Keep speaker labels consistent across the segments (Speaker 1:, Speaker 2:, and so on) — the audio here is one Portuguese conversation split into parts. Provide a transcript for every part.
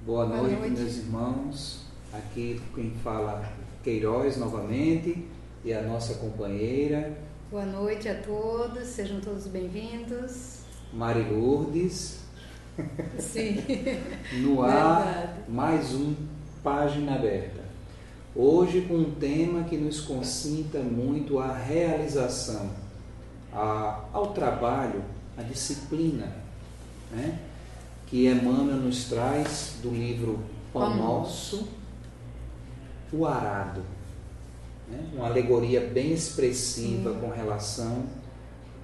Speaker 1: Boa noite, meus irmãos. Aqui quem fala Queiroz novamente e a nossa companheira.
Speaker 2: Boa noite a todos, sejam todos bem-vindos.
Speaker 1: Mari Lourdes.
Speaker 2: Sim.
Speaker 1: No ar,
Speaker 2: Verdade.
Speaker 1: mais um Página Aberta. Hoje com um tema que nos concita muito à realização, ao trabalho, à disciplina, né? Que Emmanuel nos traz do livro Pão Nosso, o arado. Né? Uma alegoria bem expressiva com relação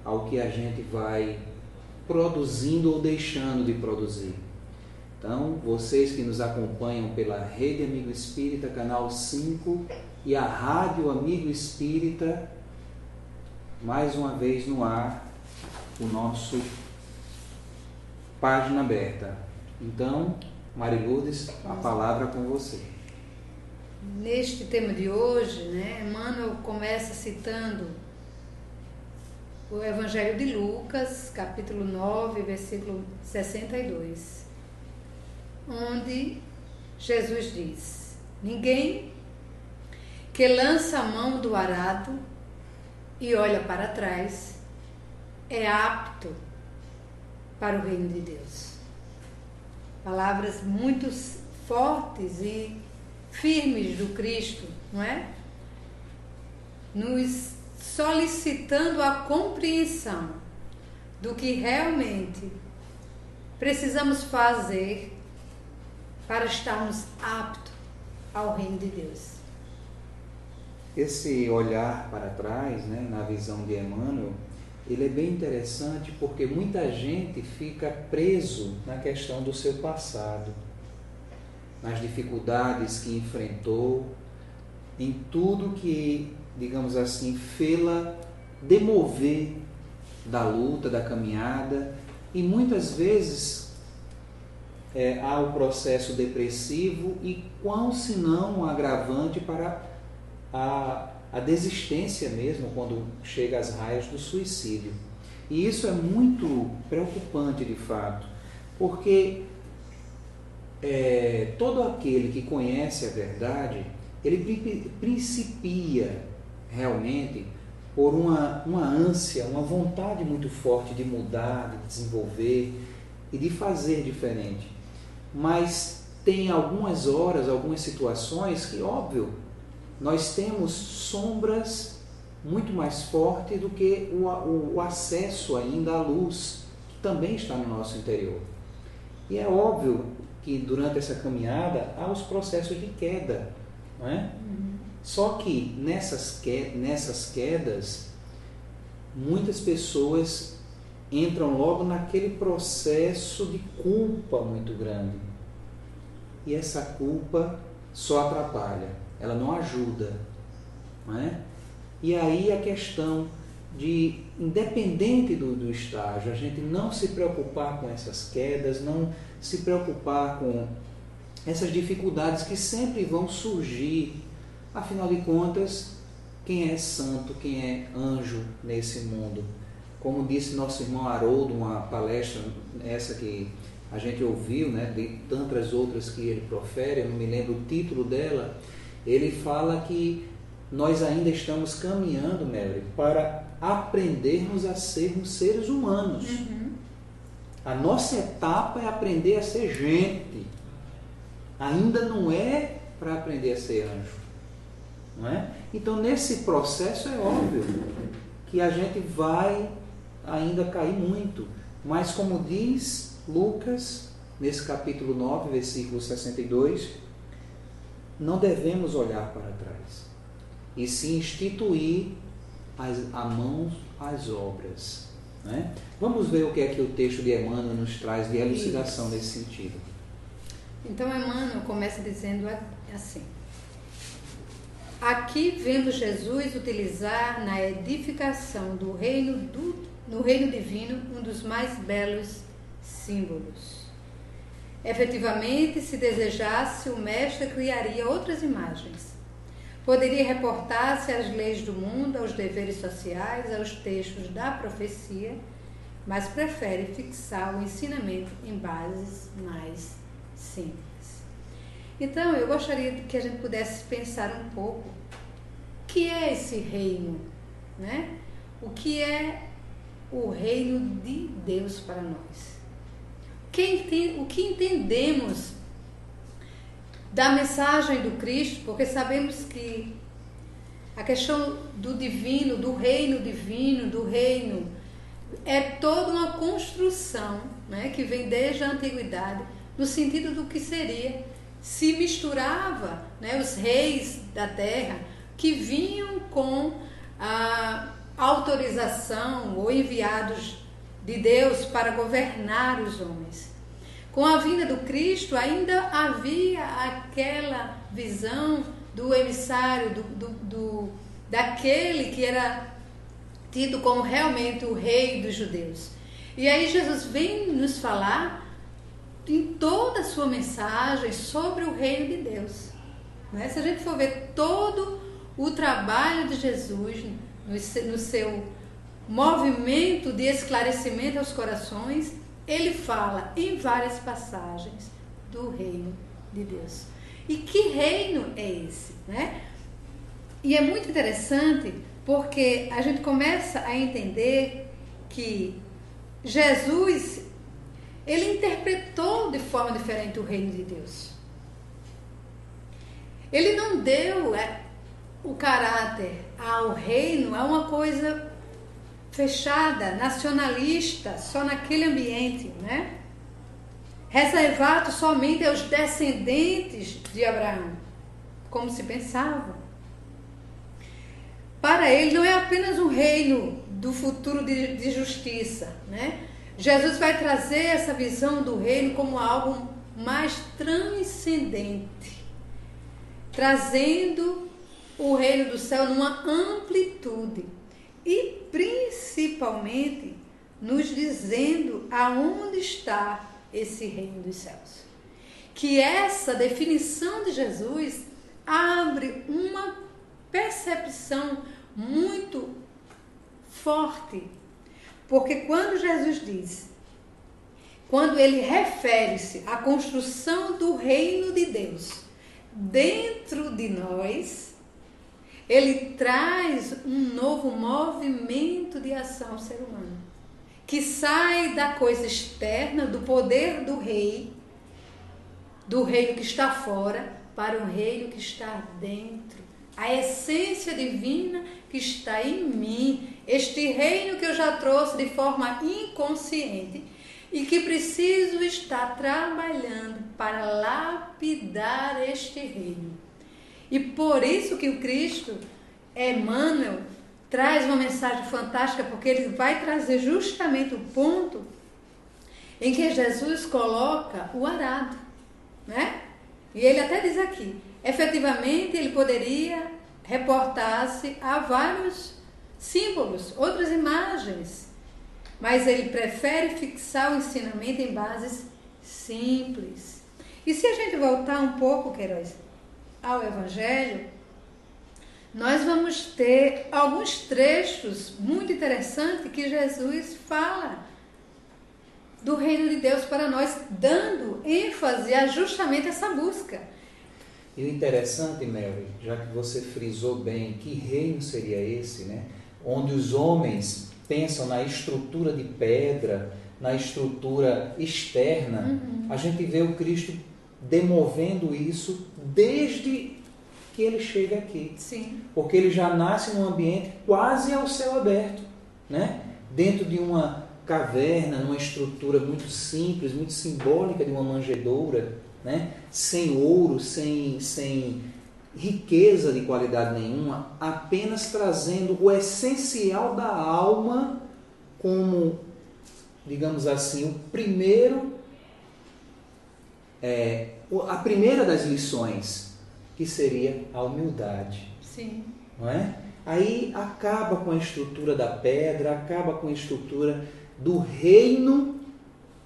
Speaker 1: ao que a gente vai produzindo ou deixando de produzir. Então, vocês que nos acompanham pela Rede Amigo Espírita, Canal 5 e a Rádio Amigo Espírita, mais uma vez no ar, o nosso Página Aberta. Então, Mari Lourdes, a palavra com você.
Speaker 2: Neste tema de hoje, Emmanuel começa citando o Evangelho de Lucas, capítulo 9, versículo 62, onde Jesus diz: ninguém que lança a mão do arado e olha para trás é apto para o reino de Deus. Palavras muito fortes e firmes do Cristo, não é? Nos solicitando a compreensão do que realmente precisamos fazer para estarmos aptos ao reino de Deus.
Speaker 1: Esse olhar para trás, na visão de Emmanuel, ele é bem interessante porque muita gente fica preso na questão do seu passado, nas dificuldades que enfrentou, em tudo que, digamos assim, fê-la demover da luta, da caminhada, e muitas vezes há o processo depressivo e quão se não um agravante para a desistência mesmo, quando chega às raias do suicídio. E isso é muito preocupante de fato, porque todo aquele que conhece a verdade, ele principia realmente por uma ânsia, uma vontade muito forte de mudar, de desenvolver e de fazer diferente. Mas tem algumas horas, algumas situações que, óbvio, nós temos sombras muito mais fortes do que o acesso ainda à luz, que também está no nosso interior. E é óbvio que durante essa caminhada há os processos de queda, não é? Só que nessas quedas, muitas pessoas entram logo naquele processo de culpa muito grande. E essa culpa só atrapalha. Ela não ajuda, não é? E aí a questão de, independente do estágio, a gente não se preocupar com essas quedas, não se preocupar com essas dificuldades que sempre vão surgir. Afinal de contas, quem é santo, quem é anjo nesse mundo? Como disse nosso irmão Haroldo, uma palestra, essa que a gente ouviu, de tantas outras que ele profere, eu não me lembro o título dela. Ele fala que nós ainda estamos caminhando, Mary, para aprendermos a sermos seres humanos. A nossa etapa é aprender a ser gente. Ainda não é para aprender a ser anjo. Não é? Então, nesse processo é óbvio que a gente vai ainda cair muito. Mas, como diz Lucas, nesse capítulo 9, versículo 62, não devemos olhar para trás, e sim instituir a mão às obras. Né? Vamos ver o que é que o texto de Emmanuel nos traz de elucidação nesse sentido.
Speaker 2: Então, Emmanuel começa dizendo assim: aqui vendo Jesus utilizar na edificação no reino divino um dos mais belos símbolos. Efetivamente, se desejasse, o mestre criaria outras imagens. Poderia reportar-se às leis do mundo, aos deveres sociais, aos textos da profecia, mas prefere fixar o ensinamento em bases mais simples. Então, eu gostaria que a gente pudesse pensar um pouco o que é esse reino, né? O que é o reino de Deus para nós? O que entendemos da mensagem do Cristo? Porque sabemos que a questão do divino, do reino, é toda uma construção, né, que vem desde a antiguidade, no sentido do que seria, se misturava, né, os reis da terra que vinham com a autorização ou enviados de Deus para governar os homens. Com a vinda do Cristo ainda havia aquela visão do emissário, daquele que era tido como realmente o rei dos judeus. E aí Jesus vem nos falar em toda a sua mensagem sobre o reino de Deus, né? Se a gente for ver todo o trabalho de Jesus no seu movimento de esclarecimento aos corações, ele fala em várias passagens do reino de Deus. E que reino é esse, né? E é muito interessante porque a gente começa a entender que Jesus, ele interpretou de forma diferente o reino de Deus. Ele não deu o caráter ao reino a uma coisa fechada, nacionalista, só naquele ambiente, né? Reservado somente aos descendentes de Abraão, como se pensava. Para ele não é apenas um reino do futuro de justiça, né? Jesus vai trazer essa visão do reino como algo mais transcendente, trazendo o reino do céu numa amplitude e principalmente nos dizendo aonde está esse reino dos céus. Que essa definição de Jesus abre uma percepção muito forte, porque quando Jesus diz, quando ele refere-se à construção do reino de Deus dentro de nós, ele traz um novo movimento de ação ao ser humano, que sai da coisa externa, do poder do reino que está fora, para um reino que está dentro. A essência divina que está em mim, este reino que eu já trouxe de forma inconsciente e que preciso estar trabalhando para lapidar este reino. E por isso que o Cristo, Emmanuel, traz uma mensagem fantástica, porque ele vai trazer justamente o ponto em que Jesus coloca o arado, né? E ele até diz aqui, efetivamente ele poderia reportar-se a vários símbolos, outras imagens, mas ele prefere fixar o ensinamento em bases simples. E se a gente voltar um pouco, Queiroz, ao Evangelho, nós vamos ter alguns trechos muito interessantes que Jesus fala do reino de Deus para nós, dando ênfase a justamente essa busca.
Speaker 1: E o interessante, Mary, já que você frisou bem, que reino seria esse, né? Onde os homens pensam na estrutura de pedra, na estrutura externa, a gente vê o Cristo demovendo isso desde que ele chega aqui.
Speaker 2: Sim.
Speaker 1: Porque ele já nasce num ambiente quase ao céu aberto, né? Dentro de uma caverna, numa estrutura muito simples, muito simbólica de uma manjedoura, né? Sem ouro, sem riqueza de qualidade nenhuma, apenas trazendo o essencial da alma como, digamos assim, a primeira das lições, que seria a humildade.
Speaker 2: Sim.
Speaker 1: Não é? Aí acaba com a estrutura da pedra, acaba com a estrutura do reino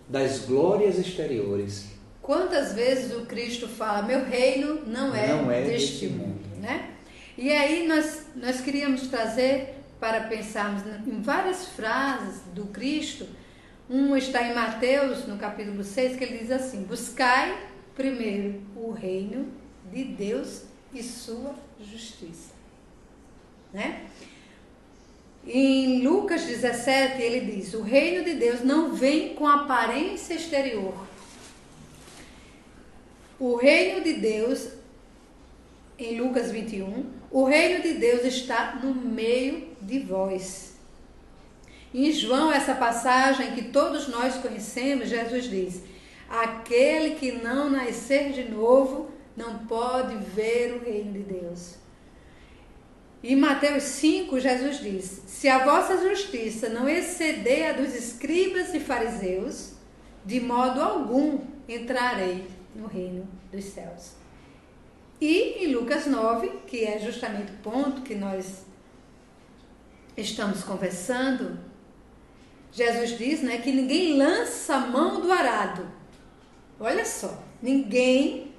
Speaker 1: das glórias exteriores.
Speaker 2: Quantas vezes o Cristo fala, meu reino não é deste mundo, né? E aí nós queríamos trazer para pensarmos em várias frases do Cristo. Uma está em Mateus, no capítulo 6, que ele diz assim, buscai primeiro o reino de Deus e sua justiça. Né? Em Lucas 17 ele diz: o reino de Deus não vem com aparência exterior. O reino de Deus, em Lucas 21, o reino de Deus está no meio de vós. Em João, essa passagem que todos nós conhecemos, Jesus diz: aquele que não nascer de novo não pode ver o reino de Deus. Em Mateus 5, Jesus diz: se a vossa justiça não exceder a dos escribas e fariseus, de modo algum entrarei no reino dos céus. E em Lucas 9, que é justamente o ponto que nós estamos conversando, Jesus diz, né, que ninguém lança a mão do arado. Olha só, ninguém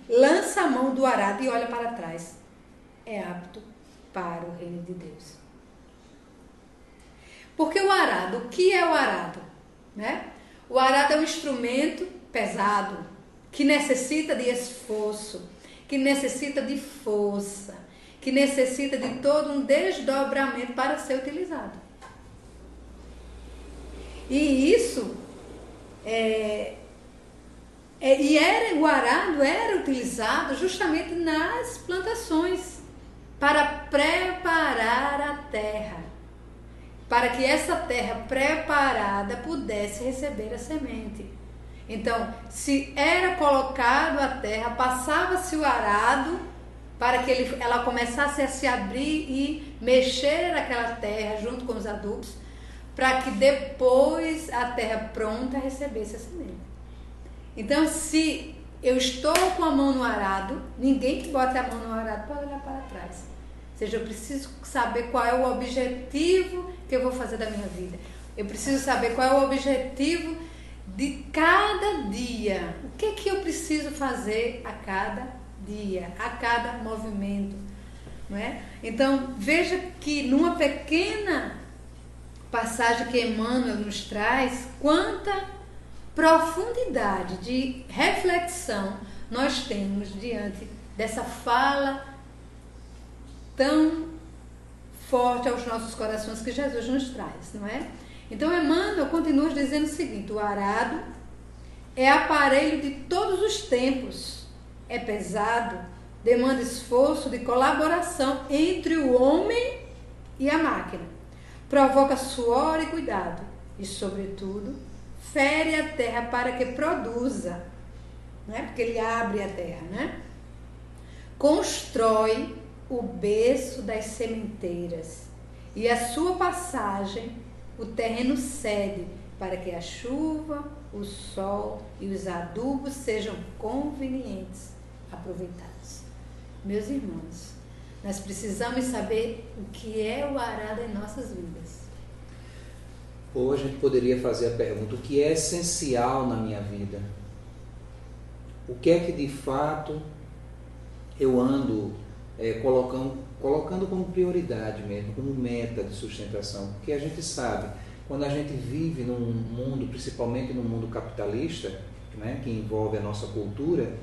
Speaker 2: lança a mão do arado e olha para trás. É apto para o reino de Deus. Porque o arado, o que é o arado? Né? O arado é um instrumento pesado, que necessita de esforço, que necessita de força, que necessita de todo um desdobramento para ser utilizado. E isso o arado era utilizado justamente nas plantações para preparar a terra, para que essa terra preparada pudesse receber a semente. Então, se era colocado a terra, passava-se o arado para que ela começasse a se abrir e mexer aquela terra junto com os adubos, para que depois a terra pronta recebesse a semente. Então, se eu estou com a mão no arado, ninguém que bota a mão no arado pode olhar para trás. Ou seja, eu preciso saber qual é o objetivo que eu vou fazer da minha vida. Eu preciso saber qual é o objetivo de cada dia. O que é que eu preciso fazer a cada dia, a cada movimento, não é? Então, veja que numa pequena passagem que Emmanuel nos traz, quanta profundidade de reflexão nós temos diante dessa fala tão forte aos nossos corações que Jesus nos traz, não é? Então Emmanuel continua dizendo o seguinte: o arado é aparelho de todos os tempos, é pesado, demanda esforço de colaboração entre o homem e a máquina, provoca suor e cuidado e, sobretudo, fere a terra para que produza, né? Porque ele abre a terra, né? Constrói o berço das sementeiras e a sua passagem o terreno cede para que a chuva, o sol e os adubos sejam convenientes, aproveitados. Meus irmãos, nós precisamos saber o que é o arado em nossas vidas.
Speaker 1: Ou a gente poderia fazer a pergunta: o que é essencial na minha vida? O que é que de fato eu ando colocando como prioridade mesmo, como meta de sustentação? Porque a gente sabe, quando a gente vive num mundo, principalmente no mundo capitalista, né, que envolve a nossa cultura,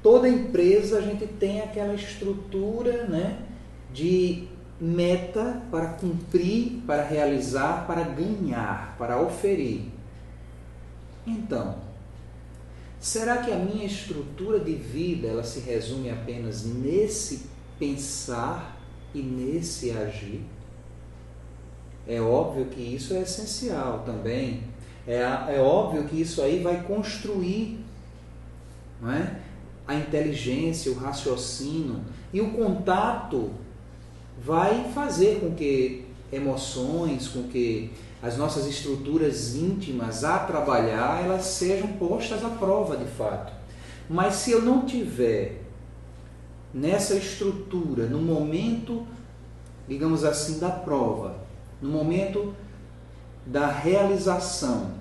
Speaker 1: toda empresa a gente tem aquela estrutura, né, de meta para cumprir, para realizar, para ganhar, para oferir. Então, será que a minha estrutura de vida ela se resume apenas nesse pensar e nesse agir? É óbvio que isso é essencial também. É óbvio que isso aí vai construir, não é? A inteligência, o raciocínio, e o contato vai fazer com que emoções, com que as nossas estruturas íntimas a trabalhar, elas sejam postas à prova de fato. Mas se eu não tiver nessa estrutura, no momento, digamos assim, da prova, no momento da realização,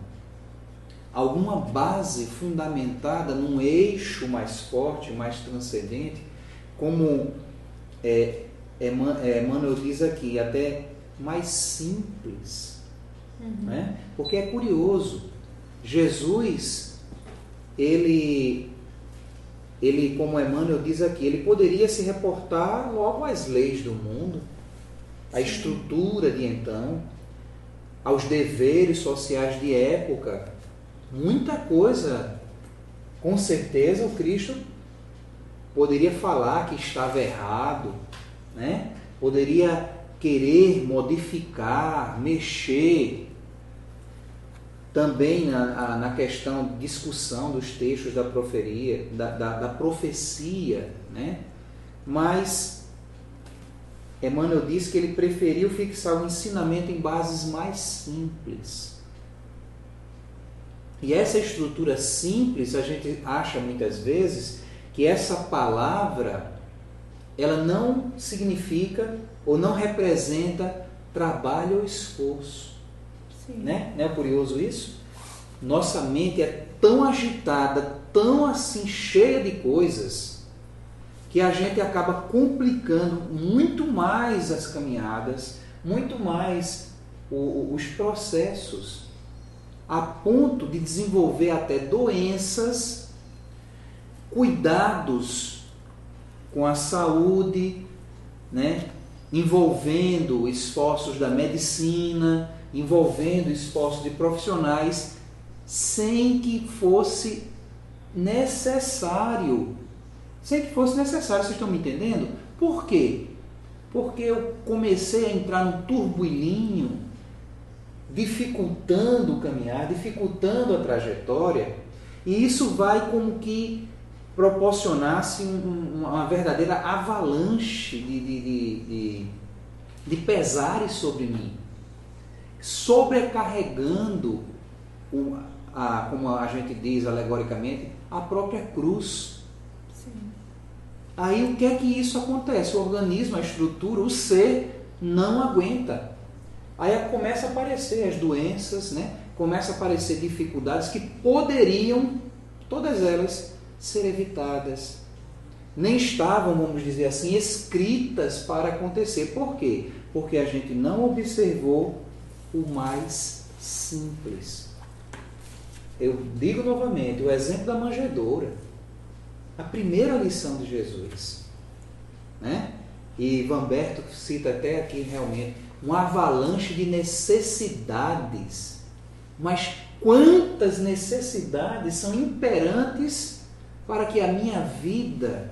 Speaker 1: alguma base fundamentada num eixo mais forte, mais transcendente, como Emmanuel diz aqui, até mais simples, Né? Porque é curioso, Jesus, ele, como Emmanuel diz aqui, ele poderia se reportar logo às leis do mundo, à estrutura de então, aos deveres sociais de época. Muita coisa, com certeza, o Cristo poderia falar que estava errado, né? Poderia querer modificar, mexer também na questão de discussão dos textos da profecia, né? Mas Emmanuel diz que ele preferiu fixar o ensinamento em bases mais simples. E essa estrutura simples, a gente acha muitas vezes que essa palavra, ela não significa ou não representa trabalho ou esforço. Né? Não é curioso isso? Nossa mente é tão agitada, tão assim cheia de coisas, que a gente acaba complicando muito mais as caminhadas, muito mais os processos, a ponto de desenvolver até doenças, cuidados com a saúde, né? Envolvendo esforços da medicina, envolvendo esforços de profissionais, sem que fosse necessário. Vocês estão me entendendo? Por quê? Porque eu comecei a entrar num turbilhinho, dificultando o caminhar, dificultando a trajetória, e isso vai como que proporcionasse uma verdadeira avalanche de pesares sobre mim, sobrecarregando, como a gente diz alegoricamente, a própria cruz. Sim. Aí o que é que isso acontece? O organismo, a estrutura, o ser não aguenta. Aí começa a aparecer as doenças, né? Começa a aparecer dificuldades que poderiam, todas elas, ser evitadas. Nem estavam, vamos dizer assim, escritas para acontecer. Por quê? Porque a gente não observou o mais simples. Eu digo novamente, o exemplo da manjedoura. A primeira lição de Jesus. Né? E Vamberto cita até aqui realmente uma avalanche de necessidades. Mas quantas necessidades são imperantes para que a minha vida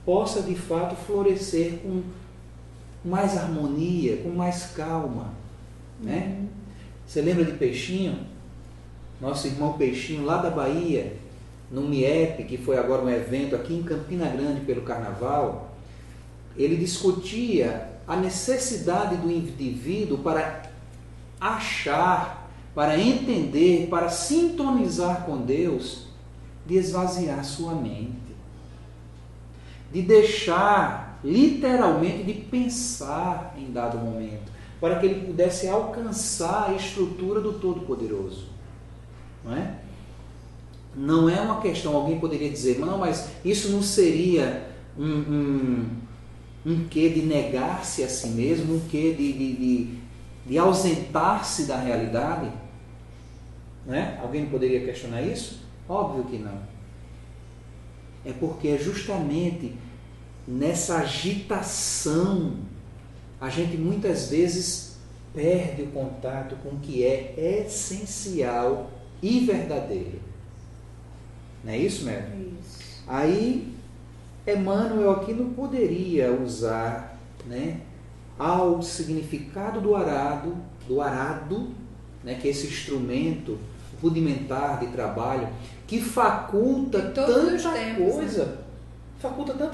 Speaker 1: possa de fato florescer com mais harmonia, com mais calma. Né? Você lembra de Peixinho? Nosso irmão Peixinho, lá da Bahia, no MIEP, que foi agora um evento aqui em Campina Grande pelo Carnaval, ele discutia a necessidade do indivíduo para achar, para entender, para sintonizar com Deus, de esvaziar sua mente, de deixar, literalmente, de pensar em dado momento, para que ele pudesse alcançar a estrutura do Todo-Poderoso. Não é? Não é uma questão, alguém poderia dizer, não, mas isso não seria um quê de negar-se a si mesmo, um quê de ausentar-se da realidade? Não é? Alguém poderia questionar isso? Óbvio que não. É porque é justamente nessa agitação a gente muitas vezes perde o contato com o que é essencial e verdadeiro. Não é isso, Mel?
Speaker 2: Isso.
Speaker 1: Aí, Emmanuel aqui não poderia usar, né, ao significado do arado, né, que é esse instrumento rudimentar de trabalho, que faculta tanta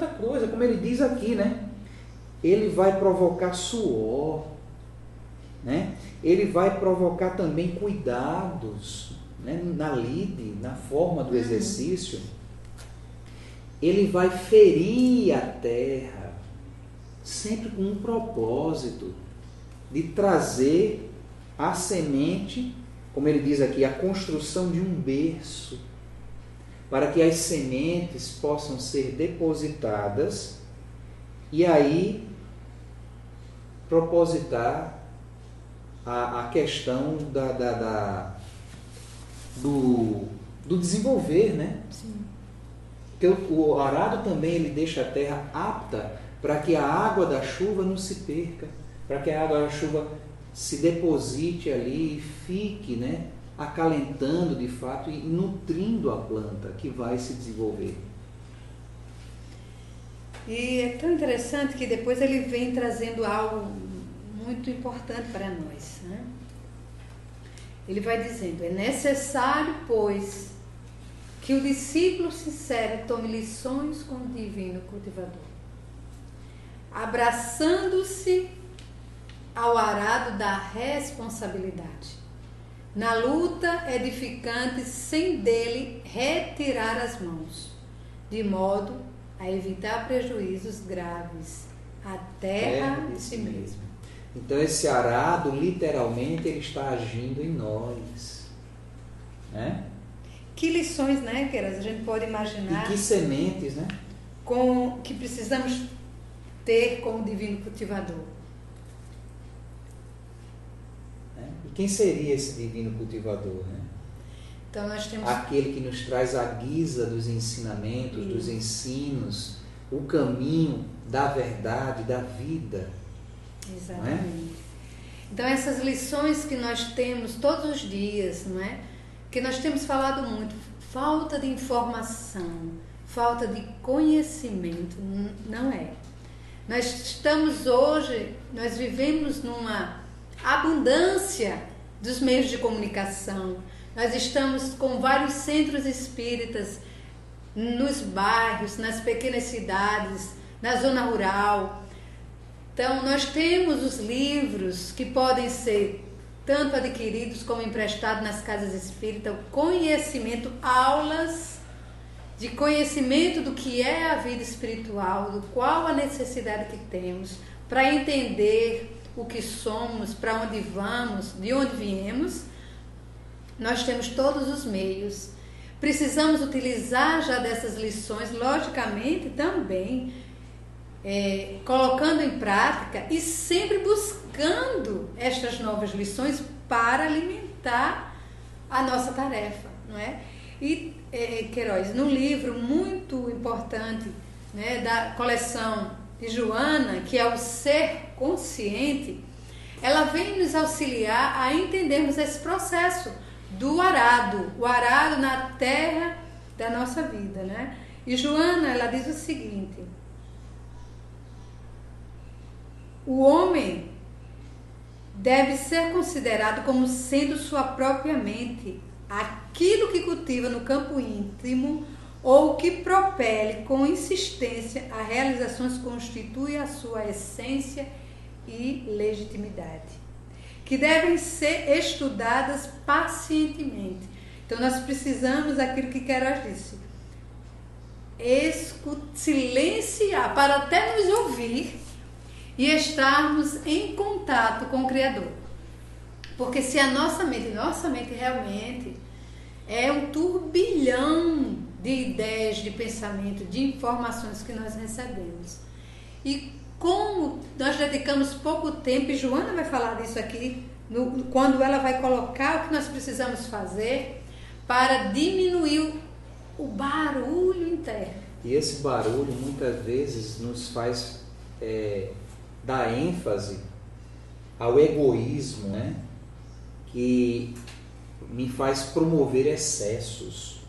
Speaker 1: coisa, como ele diz aqui, né? Ele vai provocar suor, né? Ele vai provocar também cuidados, né? Na lide, na forma do exercício. Ele vai ferir a terra, sempre com um propósito de trazer a semente, como ele diz aqui, a construção de um berço, para que as sementes possam ser depositadas e aí propositar a questão do desenvolver, né?
Speaker 2: Sim.
Speaker 1: Porque o arado também ele deixa a terra apta para que a água da chuva não se perca, para que a água da chuva se deposite ali e fique, né, acalentando de fato e nutrindo a planta que vai se desenvolver.
Speaker 2: E é tão interessante que depois ele vem trazendo algo muito importante para nós, né? Ele vai dizendo: é necessário, pois, que o discípulo sincero tome lições com o divino cultivador, abraçando-se ao arado da responsabilidade, na luta edificante, sem dele retirar as mãos, de modo a evitar prejuízos graves à terra de si mesmo.
Speaker 1: Então esse arado, literalmente, ele está agindo em nós, né?
Speaker 2: Que lições, né, Queiroz, a gente pode imaginar.
Speaker 1: E que sementes, né?
Speaker 2: Que precisamos ter com o divino cultivador.
Speaker 1: E quem seria esse divino cultivador, né?
Speaker 2: Então nós temos
Speaker 1: aquele que nos traz a guisa dos ensinamentos, dos ensinos, o caminho da verdade, da vida.
Speaker 2: Exatamente.
Speaker 1: Não é?
Speaker 2: Então essas lições que nós temos todos os dias, não é? Que nós temos falado muito, falta de informação, falta de conhecimento, não é. Nós estamos hoje, nós vivemos numa abundância dos meios de comunicação. Nós estamos com vários centros espíritas nos bairros, nas pequenas cidades, na zona rural. Então, nós temos os livros que podem ser tanto adquiridos como emprestados nas casas espíritas, o conhecimento, aulas de conhecimento do que é a vida espiritual, do qual a necessidade que temos para entender o que somos, para onde vamos, de onde viemos. Nós temos todos os meios. Precisamos utilizar já dessas lições, logicamente também colocando em prática e sempre buscando estas novas lições para alimentar a nossa tarefa, não é? E Queiroz, num livro muito importante, né, da coleção de Joana, que é o Ser Consciente, ela vem nos auxiliar a entendermos esse processo do arado, o arado na terra da nossa vida, né? E Joana, ela diz o seguinte: o homem deve ser considerado como sendo sua própria mente, aquilo que cultiva no campo íntimo ou que propele com insistência a realizações constitui a sua essência e legitimidade, que devem ser estudadas pacientemente. Então nós precisamos, aquilo que Queiroz disse, silenciar para até nos ouvir e estarmos em contato com o Criador. Porque se a nossa mente realmente é um turbilhão de ideias, de pensamento, de informações que nós recebemos. E como nós dedicamos pouco tempo, e Joana vai falar disso aqui, quando ela vai colocar o que nós precisamos fazer para diminuir o barulho interno.
Speaker 1: E esse barulho muitas vezes nos faz dar ênfase ao egoísmo, né? Que me faz promover excessos.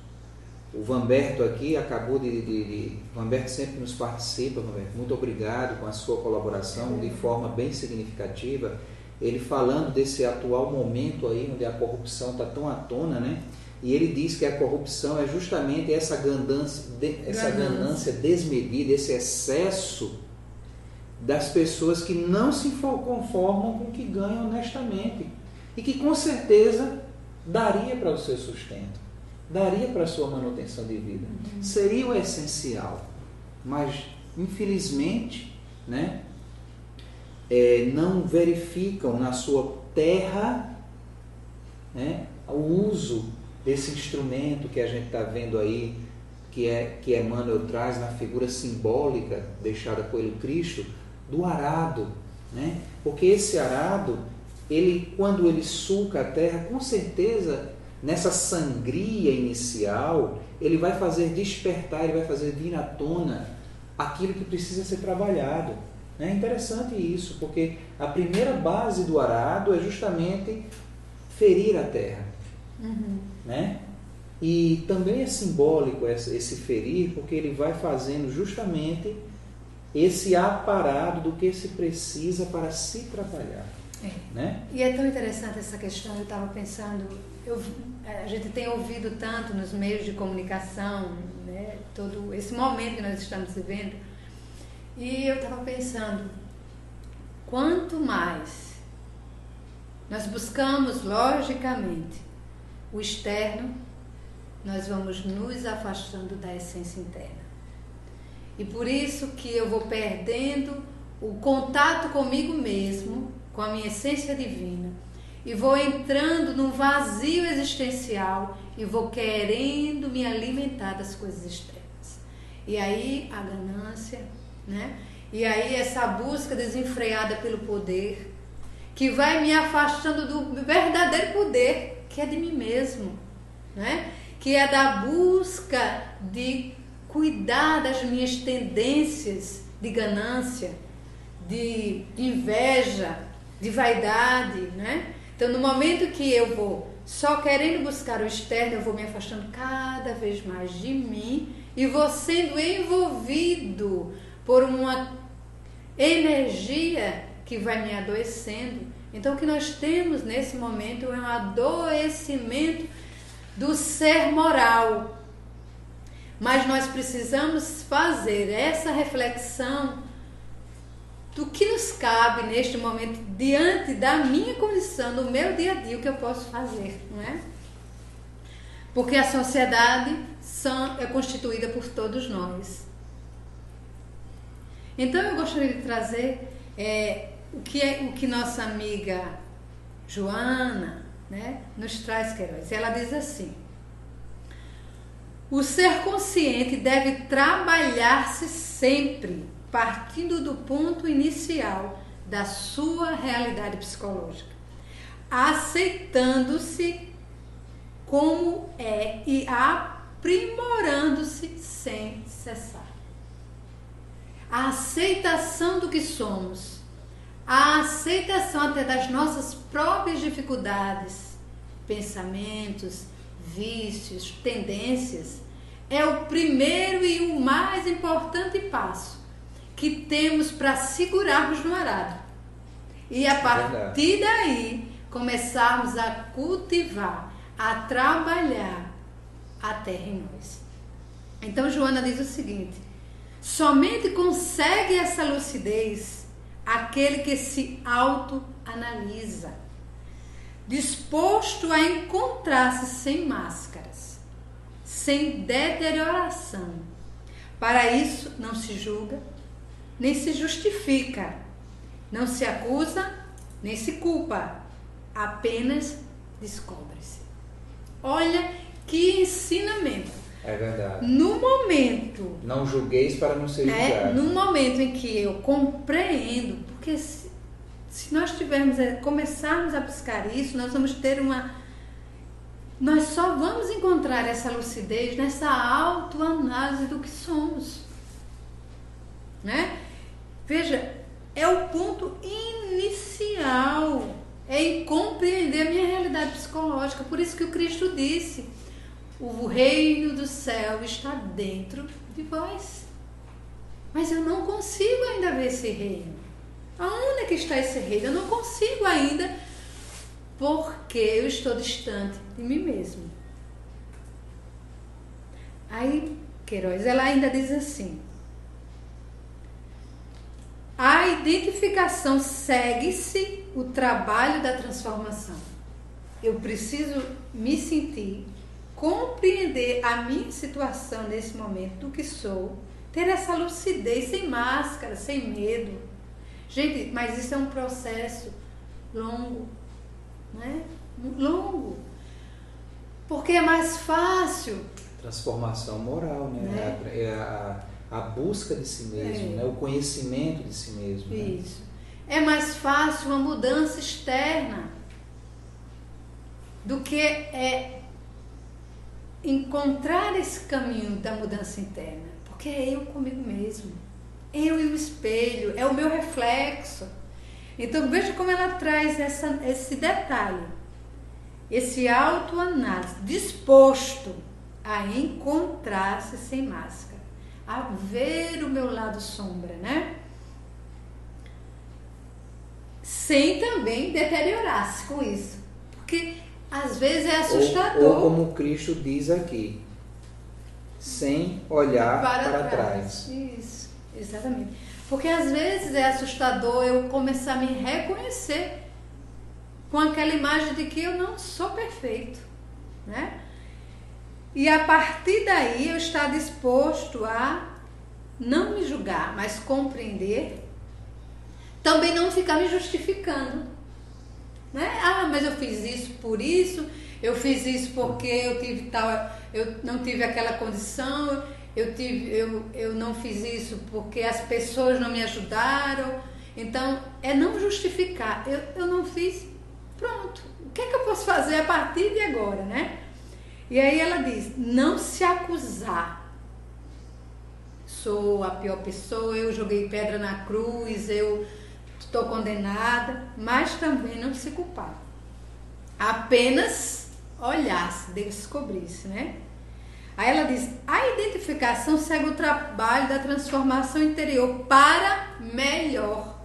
Speaker 1: O Vamberto aqui acabou Vamberto sempre nos participa, Vamberto, muito obrigado com a sua colaboração de forma bem significativa, ele falando desse atual momento aí onde a corrupção está tão à tona, né? E ele diz que a corrupção é justamente essa ganância desmedida, esse excesso das pessoas que não se conformam com o que ganham honestamente e que com certeza daria para o seu sustento, daria para a sua manutenção de vida, seria o essencial, mas infelizmente, né, não verificam na sua terra, né, o uso desse instrumento que a gente está vendo aí, que Emmanuel traz na figura simbólica deixada pelo Cristo, do arado, né? Porque esse arado quando ele sulca a terra, com certeza, nessa sangria inicial, ele vai fazer despertar, ele vai fazer vir à tona aquilo que precisa ser trabalhado. É interessante isso, porque a primeira base do arado é justamente ferir a terra. Né? E também é simbólico esse ferir, porque ele vai fazendo justamente esse aparado do que se precisa para se trabalhar. Né?
Speaker 2: E é tão interessante essa questão, eu estava pensando, a gente tem ouvido tanto nos meios de comunicação, né, todo esse momento que nós estamos vivendo, e eu estava pensando, quanto mais nós buscamos logicamente o externo, nós vamos nos afastando da essência interna. E por isso que eu vou perdendo o contato comigo mesmo, com a minha essência divina, e vou entrando num vazio existencial e vou querendo me alimentar das coisas externas. E aí a ganância, né? E aí essa busca desenfreada pelo poder, que vai me afastando do verdadeiro poder, que é de mim mesmo, né? Que é da busca de cuidar das minhas tendências de ganância, de inveja, de vaidade, né? Então, no momento que eu vou só querendo buscar o externo, eu vou me afastando cada vez mais de mim e vou sendo envolvido por uma energia que vai me adoecendo. Então, o que nós temos nesse momento é um adoecimento do ser moral. Mas nós precisamos fazer essa reflexão do que nos cabe neste momento, diante da minha condição, no meu dia a dia, o que eu posso fazer, não é? Porque a sociedade é constituída por todos nós. Então eu gostaria de trazer o que nossa amiga Joana, né, nos traz, Queiroz. Ela diz assim: o ser consciente deve trabalhar-se sempre partindo do ponto inicial da sua realidade psicológica, aceitando-se como é e aprimorando-se sem cessar. A aceitação do que somos, a aceitação até das nossas próprias dificuldades, pensamentos, vícios, tendências, é o primeiro e o mais importante passo que temos para segurarmos no arado. E a partir daí, começarmos a cultivar, a trabalhar a terra em nós. Então, Joana diz o seguinte: somente consegue essa lucidez aquele que se autoanalisa, disposto a encontrar-se sem máscaras, sem deterioração. Para isso, não se julga, nem se justifica, não se acusa, nem se culpa, apenas descobre-se. Olha que ensinamento!
Speaker 1: É verdade.
Speaker 2: No momento...
Speaker 1: Não julgueis para não ser julgado.
Speaker 2: No momento em que eu compreendo, porque se nós começarmos a buscar isso, nós vamos ter nós só vamos encontrar essa lucidez nessa autoanálise do que somos. Né? Veja, é o ponto inicial, é em compreender a minha realidade psicológica. Por isso que o Cristo disse: o reino do céu está dentro de vós. Mas eu não consigo ainda ver esse reino. Aonde é que está esse reino? Eu não consigo ainda, porque eu estou distante de mim mesmo. Aí, Queiroz, ela ainda diz assim: a identificação segue-se o trabalho da transformação. Eu preciso me sentir, compreender a minha situação nesse momento, do que sou, ter essa lucidez sem máscara, sem medo. Gente, mas isso é um processo longo, né? Longo. Porque é mais fácil.
Speaker 1: Transformação moral, né? É a busca de si mesmo, né? O conhecimento de si mesmo.
Speaker 2: Isso.
Speaker 1: Né?
Speaker 2: é mais fácil uma mudança externa do que encontrar esse caminho da mudança interna. Porque é eu comigo mesmo. Eu e o espelho, é o meu reflexo. Então veja como ela traz esse detalhe. Esse autoanálise, disposto a encontrar-se sem máscara. A ver o meu lado sombra, né? Sem também deteriorar-se com isso. Porque às vezes é assustador.
Speaker 1: Ou como Cristo diz aqui, sem olhar para trás.
Speaker 2: Isso, exatamente. Porque às vezes é assustador eu começar a me reconhecer com aquela imagem de que eu não sou perfeito, né? E a partir daí eu estar disposto a não me julgar, mas compreender. Também não ficar me justificando, né? Ah, mas eu fiz isso por isso, eu fiz isso porque eu não tive aquela condição, eu não fiz isso porque as pessoas não me ajudaram. Então, é não justificar. Eu não fiz, pronto. O que é que eu posso fazer a partir de agora, né? E aí ela diz, não se acusar. Sou a pior pessoa, eu joguei pedra na cruz, eu estou condenada, mas também não se culpar. Apenas olhasse, descobrisse, né? Aí ela diz, a identificação segue o trabalho da transformação interior para melhor,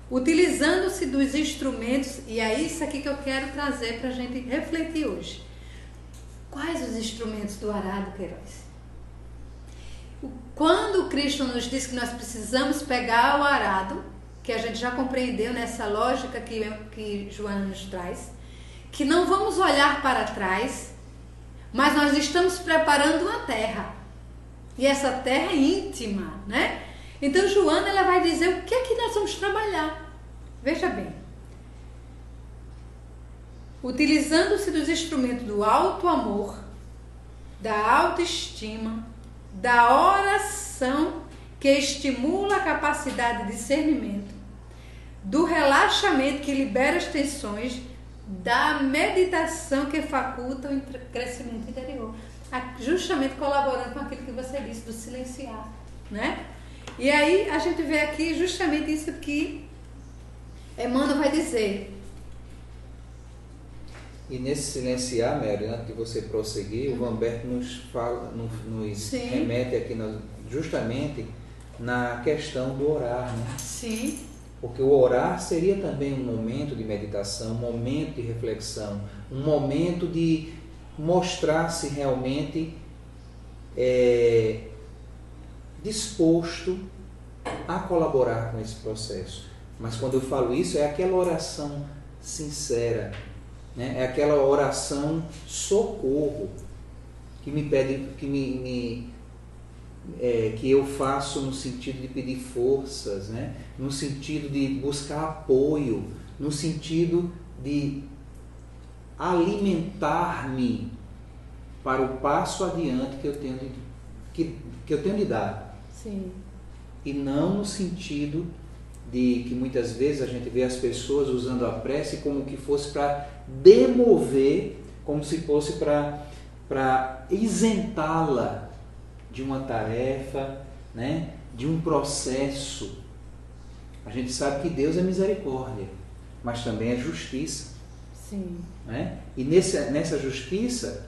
Speaker 2: utilizando-se dos instrumentos, e é isso aqui que eu quero trazer para a gente refletir hoje. Quais os instrumentos do arado, Queiroz? Quando Cristo nos diz que nós precisamos pegar o arado, que a gente já compreendeu nessa lógica que Joana nos traz, que não vamos olhar para trás, mas nós estamos preparando uma terra. E essa terra é íntima, né? Então Joana ela vai dizer o que é que nós vamos trabalhar. Veja bem. Utilizando-se dos instrumentos do alto amor, da autoestima, da oração que estimula a capacidade de discernimento, do relaxamento que libera as tensões, da meditação que faculta o crescimento interior, justamente colaborando com aquilo que você disse do silenciar, né? E aí a gente vê aqui justamente isso que Emmanuel vai dizer.
Speaker 1: E nesse silenciar, Mary, antes de você prosseguir, o Vamberto nos fala, nos remete aqui justamente na questão do orar, né?
Speaker 2: Sim.
Speaker 1: Porque o orar seria também um momento de meditação, um momento de reflexão, um momento de mostrar-se realmente disposto a colaborar com esse processo. Mas quando eu falo isso, é aquela oração sincera, né? É aquela oração socorro que me pede, que eu faço no sentido de pedir forças, né? No sentido de buscar apoio, no sentido de alimentar-me para o passo adiante que eu tenho de dar.
Speaker 2: Sim.
Speaker 1: E não no sentido de que muitas vezes a gente vê as pessoas usando a prece como que fosse para demover, como se fosse para isentá-la de uma tarefa, né? De um processo. A gente sabe que Deus é misericórdia, mas também é justiça.
Speaker 2: Sim.
Speaker 1: Né? E nessa justiça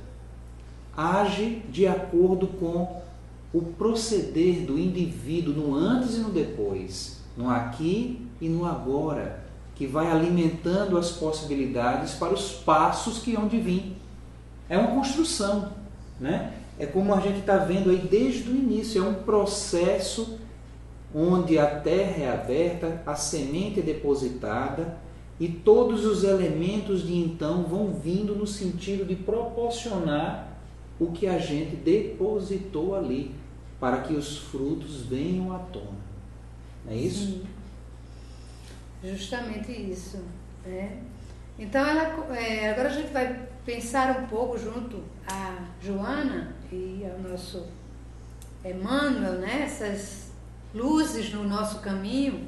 Speaker 1: age de acordo com o proceder do indivíduo no antes e no depois, no aqui e no agora, que vai alimentando as possibilidades para os passos que hão de vir. É uma construção, né? É como a gente está vendo aí desde o início, é um processo onde a terra é aberta, a semente é depositada e todos os elementos de então vão vindo no sentido de proporcionar o que a gente depositou ali, para que os frutos venham à tona. Não é isso?
Speaker 2: Sim. Justamente isso, né? Então, agora a gente vai pensar um pouco junto a Joana e ao nosso Emmanuel, né? Essas luzes no nosso caminho,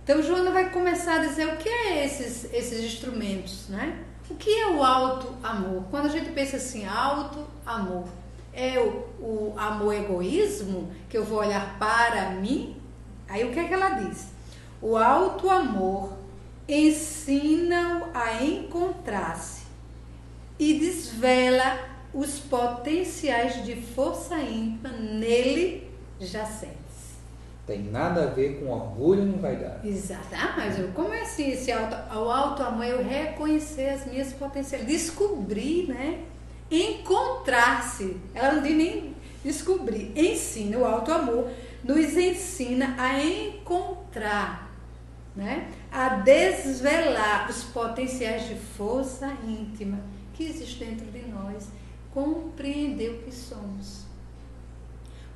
Speaker 2: Então, Joana vai começar a dizer o que é esses instrumentos, né? O que é o alto amor? Quando a gente pensa assim, alto amor, é o amor egoísmo, que eu vou olhar para mim? Aí o que é que ela diz? O alto amor ensina-o a encontrar-se e desvela os potenciais de força íntima nele jacentes.
Speaker 1: Tem nada a ver com orgulho nem vaidade.
Speaker 2: Exato. Mas como é assim, o alto amor? Eu reconhecer as minhas potencialidades, descobrir, né? Encontrar-se. Ela não diz nem descobrir. Ensina, o alto amor nos ensina a encontrar, né? A desvelar os potenciais de força íntima que existem dentro de nós, compreender o que somos,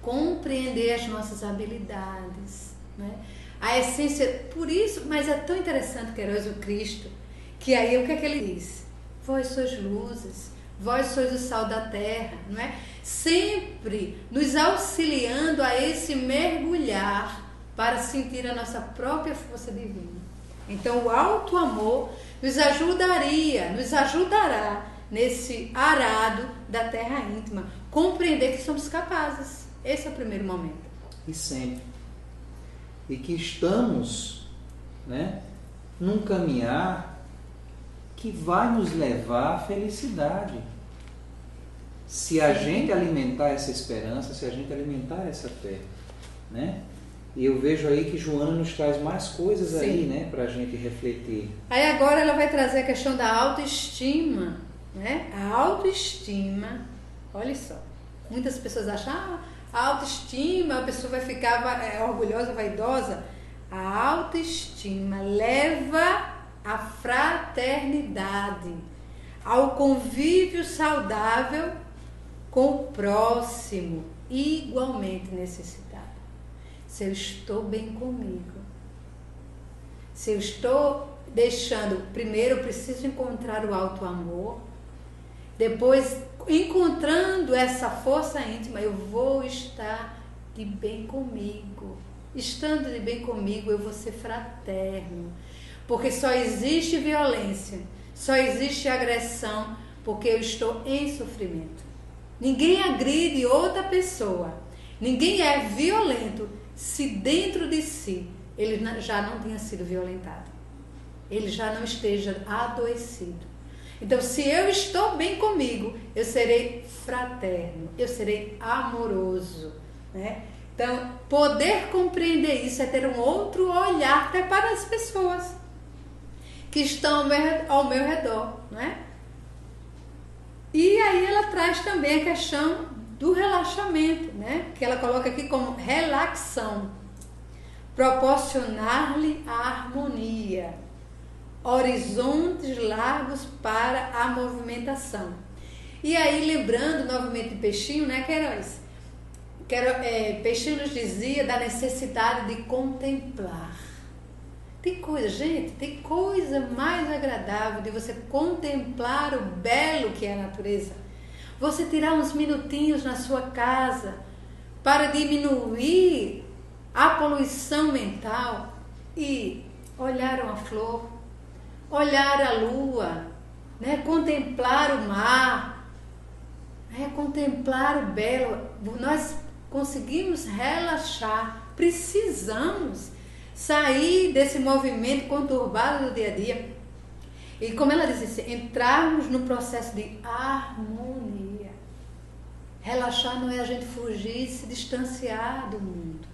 Speaker 2: compreender as nossas habilidades, né? A essência, por isso, mas é tão interessante, Queiroz, o Cristo, que aí o que é que ele diz? Vós sois luzes, vós sois o sal da terra, não é? Sempre nos auxiliando a esse mergulhar para sentir a nossa própria força divina. Então, o alto amor nos ajudará nesse arado da terra íntima, compreender que somos capazes. Esse é o primeiro momento.
Speaker 1: E sempre. E que estamos, né, num caminhar que vai nos levar à felicidade. Se a gente alimentar essa esperança, se a gente alimentar essa fé, né? E eu vejo aí que Joana nos traz mais coisas aí, né, para a gente refletir.
Speaker 2: Aí agora ela vai trazer a questão da autoestima, né? A autoestima, olha só, muitas pessoas acham, a autoestima, a pessoa vai ficar orgulhosa, vaidosa. A autoestima leva à fraternidade, ao convívio saudável com o próximo, igualmente necessitado. Se eu estou bem comigo, se eu estou deixando, primeiro eu preciso encontrar o alto amor, depois encontrando essa força íntima, eu vou estar de bem comigo. Estando de bem comigo, eu vou ser fraterno, porque só existe violência, só existe agressão, porque eu estou em sofrimento. Ninguém agride outra pessoa, ninguém é violento se dentro de si ele já não tenha sido violentado, ele já não esteja adoecido. Então, se eu estou bem comigo, eu serei fraterno, eu serei amoroso, né? Então, poder compreender isso é ter um outro olhar até para as pessoas que estão ao meu redor, né? E aí ela traz também a questão do relaxamento, né? Que ela coloca aqui como relaxação, proporcionar-lhe a harmonia, horizontes largos para a movimentação. E aí, lembrando novamente de Peixinho, né, Queiroz? Peixinho nos dizia da necessidade de contemplar. Tem coisa mais agradável de você contemplar o belo que é a natureza. Você tirar uns minutinhos na sua casa para diminuir a poluição mental e olhar uma flor, olhar a lua, né? Contemplar o mar, né? Contemplar o belo. Nós conseguimos relaxar, precisamos sair desse movimento conturbado do dia a dia e, como ela disse, entrarmos no processo de harmonia. Relaxar não é a gente fugir e se distanciar do mundo,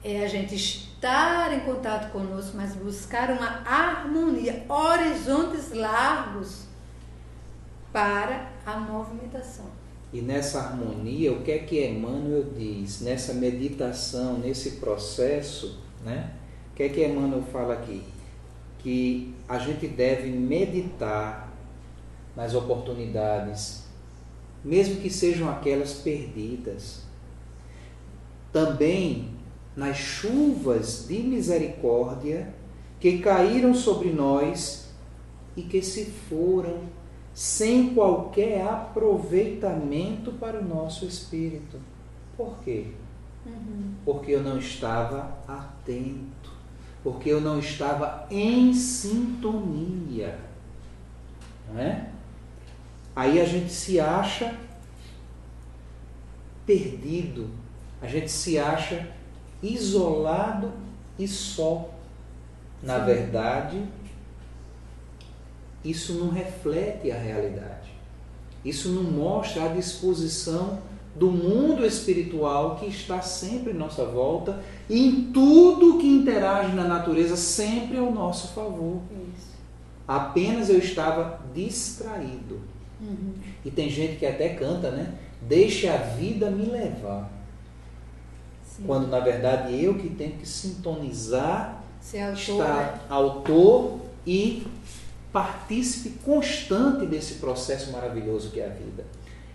Speaker 2: é a gente estar em contato conosco, mas buscar uma harmonia, horizontes largos para a movimentação.
Speaker 1: E nessa harmonia, o que é que Emmanuel diz? Nessa meditação, nesse processo, né? O que é que Emmanuel fala aqui? Que a gente deve meditar nas oportunidades, mesmo que sejam aquelas perdidas. Também nas chuvas de misericórdia que caíram sobre nós e que se foram sem qualquer aproveitamento para o nosso espírito. Por quê? Porque eu não estava atento, porque eu não estava em sintonia. Não é? Aí a gente se acha perdido, a gente se acha isolado e só. Na verdade, isso não reflete a realidade. Isso não mostra a disposição do mundo espiritual que está sempre em nossa volta e em tudo que interage na natureza sempre ao nosso favor.
Speaker 2: Isso.
Speaker 1: Apenas eu estava distraído.
Speaker 2: Uhum.
Speaker 1: E tem gente que até canta, né? Deixe a vida me levar.
Speaker 2: Sim.
Speaker 1: Quando na verdade eu que tenho que sintonizar,
Speaker 2: Ser autor,
Speaker 1: estar
Speaker 2: né?
Speaker 1: autor e partícipe constante desse processo maravilhoso que é a vida,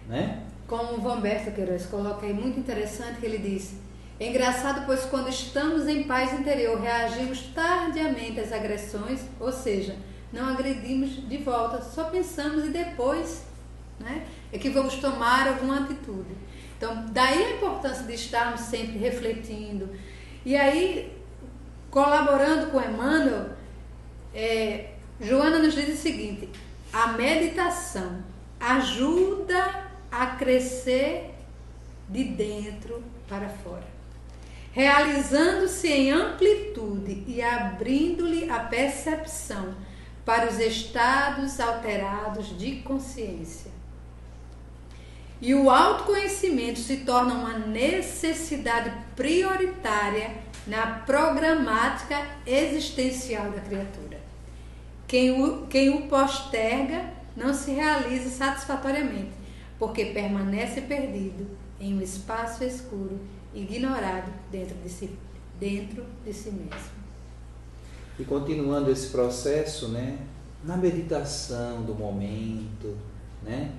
Speaker 1: né?
Speaker 2: Como o Vamberto Queiroz coloca aí, muito interessante, que ele diz: é engraçado, pois quando estamos em paz interior, reagimos tardiamente às agressões, ou seja, não agredimos de volta, só pensamos e depois, né, é que vamos tomar alguma atitude. Então, daí a importância de estarmos sempre refletindo. E aí, colaborando com Emmanuel, Joana nos diz o seguinte: a meditação ajuda a crescer de dentro para fora, realizando-se em amplitude e abrindo-lhe a percepção para os estados alterados de consciência. E o autoconhecimento se torna uma necessidade prioritária na programática existencial da criatura. Quem o posterga não se realiza satisfatoriamente, porque permanece perdido em um espaço escuro, ignorado dentro de si mesmo.
Speaker 1: E continuando esse processo, né, na meditação do momento, né,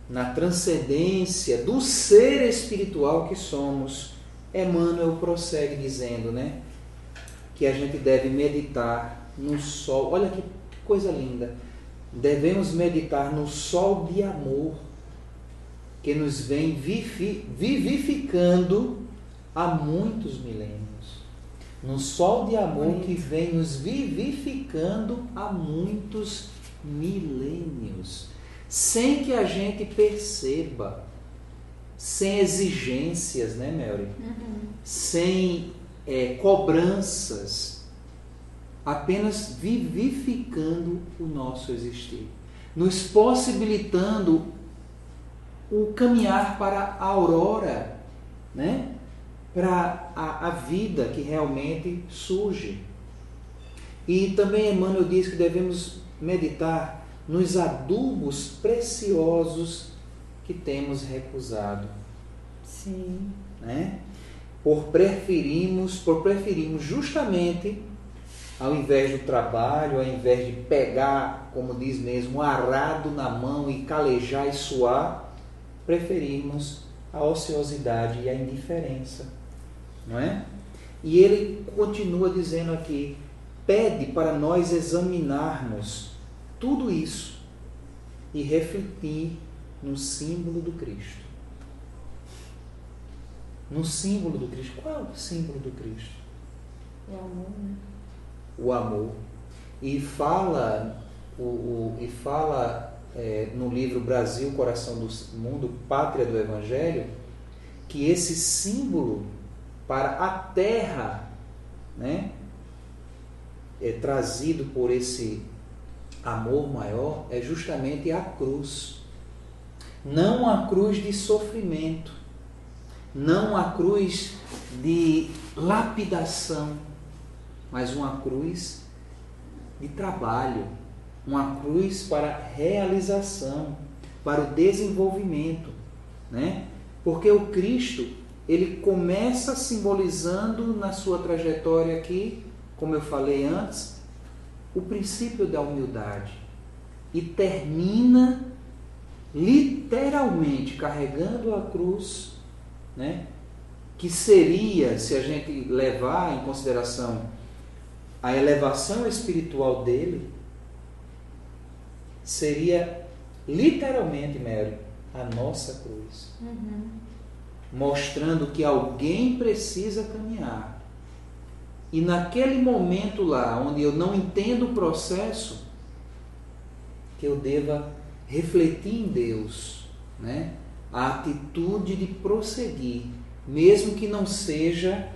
Speaker 1: na transcendência do ser espiritual que somos, Emmanuel prossegue dizendo, né, que a gente deve meditar no sol. Olha que coisa linda! Devemos meditar no sol de amor que nos vem vivificando há muitos milênios. No sol de amor que vem nos vivificando há muitos milênios. Sem que a gente perceba, sem exigências, né, Mary?
Speaker 2: Uhum.
Speaker 1: Sem cobranças, apenas vivificando o nosso existir, nos possibilitando o caminhar para a aurora, né? Para a vida que realmente surge. E também Emmanuel diz que devemos meditar nos adubos preciosos que temos recusado.
Speaker 2: Sim.
Speaker 1: Né? Por preferirmos justamente, ao invés do trabalho, ao invés de pegar, como diz mesmo, um arado na mão e calejar e suar, preferimos a ociosidade e a indiferença, não é? E ele continua dizendo aqui, pede para nós examinarmos tudo isso e refletir no símbolo do Cristo. No símbolo do Cristo. Qual é o símbolo do Cristo?
Speaker 2: O amor, né?
Speaker 1: O amor. E fala no livro Brasil, Coração do Mundo, Pátria do Evangelho, que esse símbolo para a terra, né, trazido por esse amor maior, é justamente a cruz. Não a cruz de sofrimento, não a cruz de lapidação, mas uma cruz de trabalho, uma cruz para realização, para o desenvolvimento, né? Porque o Cristo, ele começa simbolizando na sua trajetória aqui, como eu falei antes, o princípio da humildade e termina literalmente carregando a cruz, né? Que seria, se a gente levar em consideração a elevação espiritual dele, seria literalmente, Mary, a nossa cruz.
Speaker 2: Uhum.
Speaker 1: Mostrando que alguém precisa caminhar e naquele momento lá, onde eu não entendo o processo, que eu deva refletir em Deus, né? A atitude de prosseguir, mesmo que não seja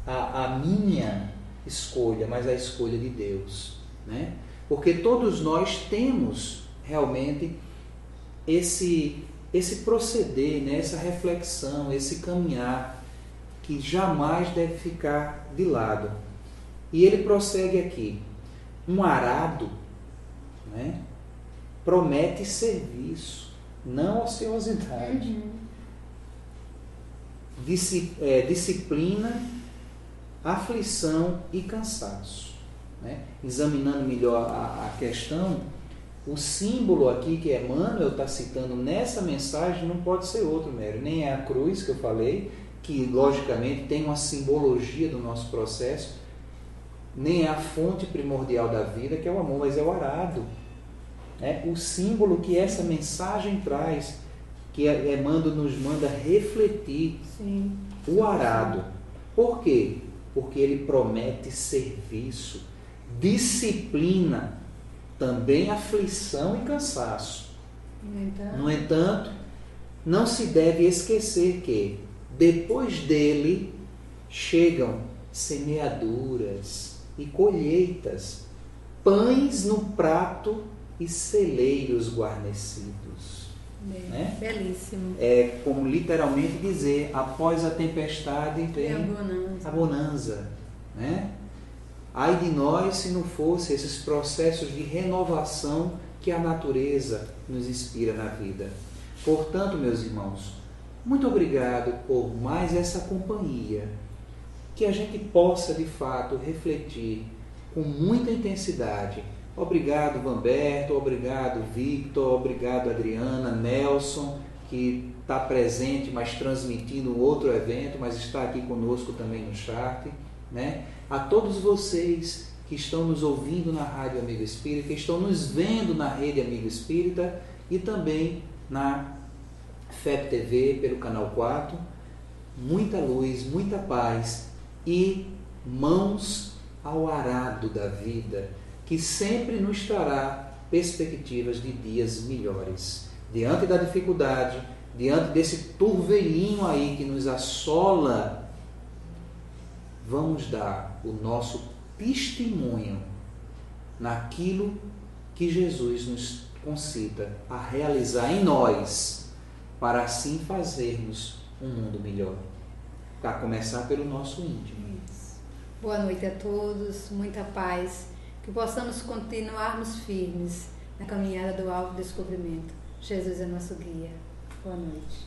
Speaker 1: a minha escolha, mas a escolha de Deus, né? Porque todos nós temos realmente esse proceder, né? Essa reflexão, esse caminhar que jamais deve ficar de lado. E ele prossegue aqui: um arado, né, promete serviço, não ociosidade. Disciplina, aflição e cansaço, né? Examinando melhor a questão, o símbolo aqui que Emmanuel está citando nessa mensagem não pode ser outro, Mério, nem é a cruz que eu falei, que logicamente tem uma simbologia do nosso processo, nem é a fonte primordial da vida, que é o amor, mas é o arado, né? O símbolo que essa mensagem traz, que Emmanuel nos manda refletir.
Speaker 2: Sim.
Speaker 1: O arado. Por quê? Porque ele promete serviço, disciplina, também aflição e cansaço. No entanto, não se deve esquecer que depois dele chegam semeaduras e colheitas, pães no prato e celeiros guarnecidos. Né?
Speaker 2: Belíssimo.
Speaker 1: É como literalmente dizer, após a tempestade vem a bonança. Né? Ai de nós se não fosse esses processos de renovação que a natureza nos inspira na vida. Portanto, meus irmãos, muito obrigado por mais essa companhia, que a gente possa de fato refletir com muita intensidade. Obrigado, Vanberto, obrigado, Victor, obrigado, Adriana, Nelson, que está presente, mas transmitindo um outro evento, mas está aqui conosco também no chat, né? A todos vocês que estão nos ouvindo na Rádio Amigo Espírita, que estão nos vendo na Rede Amigo Espírita e também na FEB TV, pelo Canal 4, muita luz, muita paz e mãos ao arado da vida, que sempre nos trará perspectivas de dias melhores. Diante da dificuldade, diante desse turvelinho aí que nos assola, vamos dar o nosso testemunho naquilo que Jesus nos concita a realizar em nós, para assim fazermos um mundo melhor. A começar pelo nosso íntimo.
Speaker 2: Isso. Boa noite a todos, muita paz, que possamos continuarmos firmes na caminhada do autodescobrimento. Jesus é nosso guia. Boa noite.